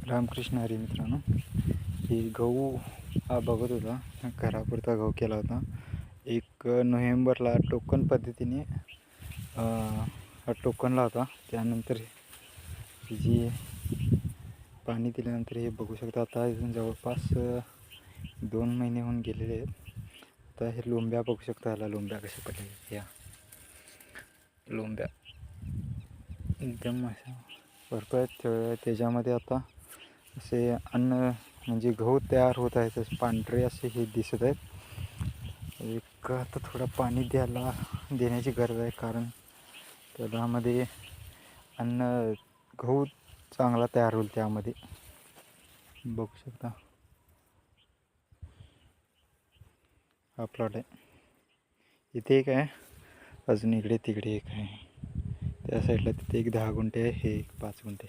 रामकृष्ण हरी मित्रांनो, हे गहू हा बघत होता, घरापुरता गहू केला होता. 1 नोव्हेंबरला टोकन पद्धतीने हा टोकनला होता. त्यानंतर जी पाणी दिल्यानंतर हे बघू शकता. आता जवळपास 2 महिने होऊन गेलेले आहेत. आता हे लोंब्या बघू शकता. ह्याला लोंब्या कशा पडल्या, या लोंब्या एकदम अशा भरपूर आहेत. त्याच्यामध्ये आता असे अन्न म्हणजे गहू तयार होत आहेत. तसे पांढरे असे हे दिसत आहेत. आता थोडं पाणी देण्याची गरज आहे, कारण त्यामध्ये गहू चांगला तयार होईल. त्यामध्ये बघू शकता हा प्लॉट आहे. इथे एक आहे, अजून इकडे तिकडे एक आहे. त्या साईडला तिथे एक 10 गुंठे आहे, हे एक 5 गुंठे.